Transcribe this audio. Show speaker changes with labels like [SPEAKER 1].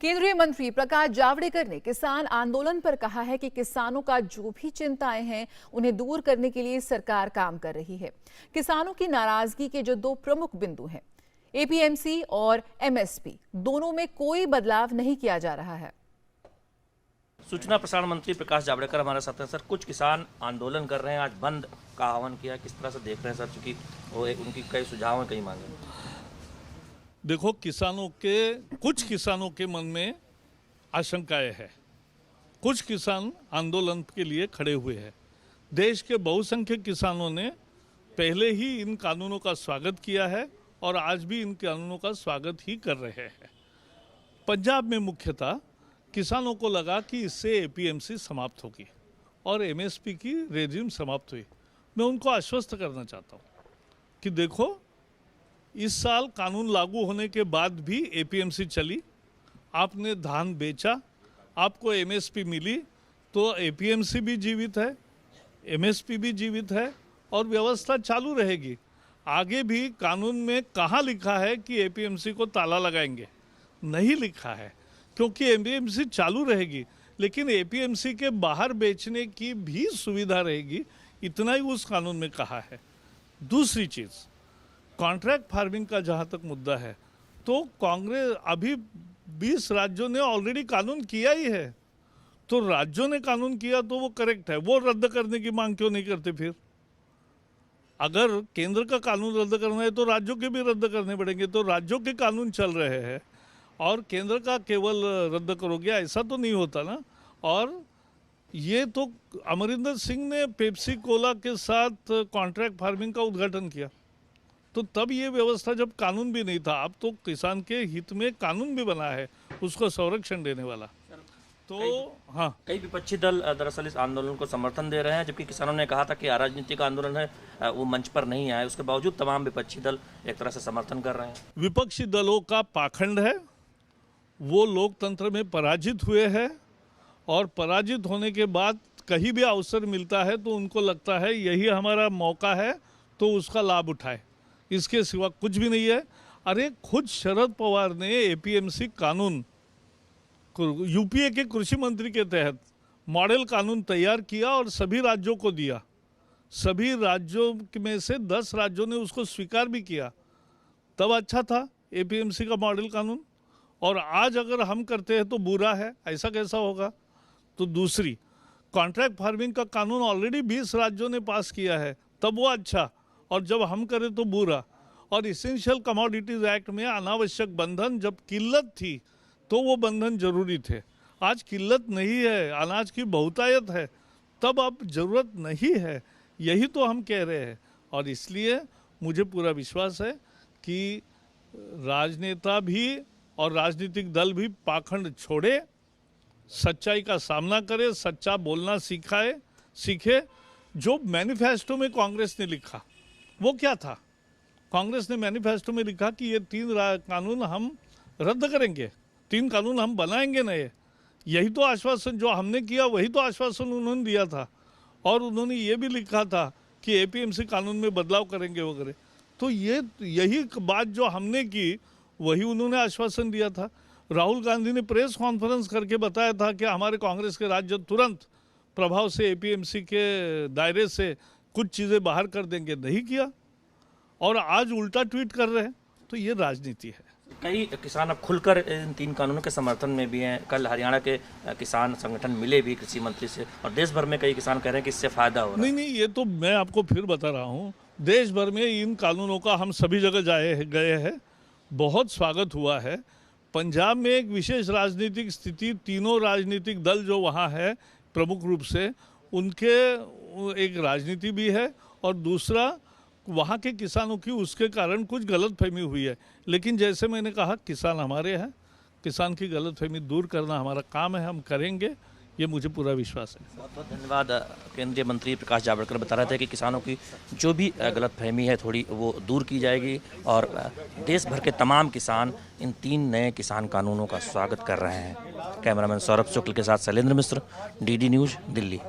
[SPEAKER 1] केंद्रीय मंत्री प्रकाश जावड़ेकर ने किसान आंदोलन पर कहा है कि किसानों का जो भी चिंताएं हैं उन्हें दूर करने के लिए सरकार काम कर रही है। किसानों की नाराजगी के जो दो प्रमुख बिंदु हैं, एपीएमसी और एमएसपी, दोनों में कोई बदलाव नहीं किया जा रहा है।
[SPEAKER 2] सूचना प्रसारण मंत्री प्रकाश जावड़ेकर हमारे साथ हैं। सर, कुछ किसान आंदोलन कर रहे हैं, आज बंद का आह्वान किया, किस तरह से देख रहे हैं सर? चूंकि वो उनकी कई सुझाव हैं, कई मांगे।
[SPEAKER 3] देखो, कुछ किसानों के मन में आशंकाएं हैं। कुछ किसान आंदोलन के लिए खड़े हुए हैं। देश के बहुसंख्यक किसानों ने पहले ही इन कानूनों का स्वागत किया है और आज भी इन कानूनों का स्वागत ही कर रहे हैं। पंजाब में मुख्यतः किसानों को लगा कि इससे एपीएमसी समाप्त होगी और एमएसपी की रेजिम समाप्त हुई। मैं उनको आश्वस्त करना चाहता हूँ कि देखो, इस साल कानून लागू होने के बाद भी एपीएमसी चली, आपने धान बेचा, आपको एमएसपी मिली, तो एपीएमसी भी जीवित है, एमएसपी भी जीवित है और व्यवस्था चालू रहेगी। आगे भी कानून में कहाँ लिखा है कि एपीएमसी को ताला लगाएंगे? नहीं लिखा है, क्योंकि एपीएमसी चालू रहेगी, लेकिन एपीएमसी के बाहर बेचने की भी सुविधा रहेगी। इतना ही उस कानून में कहा है। दूसरी चीज़, कॉन्ट्रैक्ट फार्मिंग का जहाँ तक मुद्दा है, तो कांग्रेस अभी 20 राज्यों ने ऑलरेडी कानून किया ही है। तो राज्यों ने कानून किया तो वो करेक्ट है, वो रद्द करने की मांग क्यों नहीं करते? फिर अगर केंद्र का कानून रद्द करना है तो राज्यों के भी रद्द करने पड़ेंगे। तो राज्यों के कानून चल रहे हैं और केंद्र का केवल रद्द करोगे, ऐसा तो नहीं होता ना। और ये तो अमरिंदर सिंह ने पेप्सी कोला के साथ कॉन्ट्रैक्ट फार्मिंग का उद्घाटन किया, तो तब ये व्यवस्था जब कानून भी नहीं था। अब तो किसान के हित में कानून भी बना है, उसको संरक्षण देने वाला। तो हाँ,
[SPEAKER 2] कई विपक्षी दल दरअसल इस आंदोलन को समर्थन दे रहे हैं, जबकि किसानों ने कहा था कि अराजनीतिक आंदोलन है, वो मंच पर नहीं आए। उसके बावजूद तमाम विपक्षी दल एक तरह से समर्थन कर रहे हैं।
[SPEAKER 3] विपक्षी दलों का पाखंड है, वो लोकतंत्र में पराजित हुए हैं और पराजित होने के बाद कहीं भी अवसर मिलता है तो उनको लगता है यही हमारा मौका है, तो उसका लाभ उठाए। इसके सिवा कुछ भी नहीं है। अरे, खुद शरद पवार ने एपीएमसी कानून यूपीए के कृषि मंत्री के तहत मॉडल कानून तैयार किया और सभी राज्यों को दिया। सभी राज्यों में से 10 राज्यों ने उसको स्वीकार भी किया। तब अच्छा था एपीएमसी का मॉडल कानून, और आज अगर हम करते हैं तो बुरा है, ऐसा कैसा होगा? तो दूसरी, कॉन्ट्रैक्ट फार्मिंग का कानून ऑलरेडी 20 राज्यों ने पास किया है, तब वो अच्छा, और जब हम करें तो बुरा। और इसेंशियल कमोडिटीज एक्ट में अनावश्यक बंधन, जब किल्लत थी तो वो बंधन जरूरी थे। आज किल्लत नहीं है, अनाज की बहुतायत है, तब अब जरूरत नहीं है। यही तो हम कह रहे हैं। और इसलिए मुझे पूरा विश्वास है कि राजनेता भी और राजनीतिक दल भी पाखंड छोड़े, सच्चाई का सामना करे, सच्चा बोलना सीखे। जो मैनिफेस्टो में कांग्रेस ने लिखा वो क्या था? कांग्रेस ने मैनिफेस्टो में लिखा कि ये 3 कानून हम रद्द करेंगे, 3 कानून हम बनाएंगे नए। यही तो आश्वासन जो हमने किया, वही तो आश्वासन उन्होंने दिया था। और उन्होंने ये भी लिखा था कि एपीएमसी कानून में बदलाव करेंगे वगैरह। तो यही बात जो हमने की, वही उन्होंने आश्वासन दिया था। राहुल गांधी ने प्रेस कॉन्फ्रेंस करके बताया था कि हमारे कांग्रेस के राज्य तुरंत प्रभाव से एपीएमसी के दायरे से कुछ चीज़ें बाहर कर देंगे। नहीं किया, और आज उल्टा ट्वीट कर रहे हैं। तो ये राजनीति है।
[SPEAKER 2] कई किसान अब खुलकर इन 3 कानूनों के समर्थन में भी हैं। कल हरियाणा के किसान संगठन मिले भी कृषि मंत्री से, और देश भर में कई किसान कह रहे हैं कि इससे फायदा हो रहा है।
[SPEAKER 3] नहीं, ये तो मैं आपको फिर बता रहा हूँ। देश भर में इन कानूनों का हम सभी जगह गए हैं, बहुत स्वागत हुआ है। पंजाब में एक विशेष राजनीतिक स्थिति, तीनों राजनीतिक दल जो वहाँ है प्रमुख रूप से, उनके एक राजनीति भी है, और दूसरा वहाँ के किसानों की उसके कारण कुछ गलतफहमी हुई है। लेकिन जैसे मैंने कहा, किसान हमारे हैं, किसान की गलतफहमी दूर करना हमारा काम है, हम करेंगे, ये मुझे पूरा विश्वास है।
[SPEAKER 2] बहुत बहुत धन्यवाद। केंद्रीय मंत्री प्रकाश जावड़ेकर बता रहे थे कि किसानों की जो भी गलतफहमी है थोड़ी, वो दूर की जाएगी, और देश भर के तमाम किसान इन 3 नए किसान कानूनों का स्वागत कर रहे हैं। कैमरामैन सौरभ शुक्ल के साथ शैलेंद्र मिश्र, डीडी न्यूज़, दिल्ली।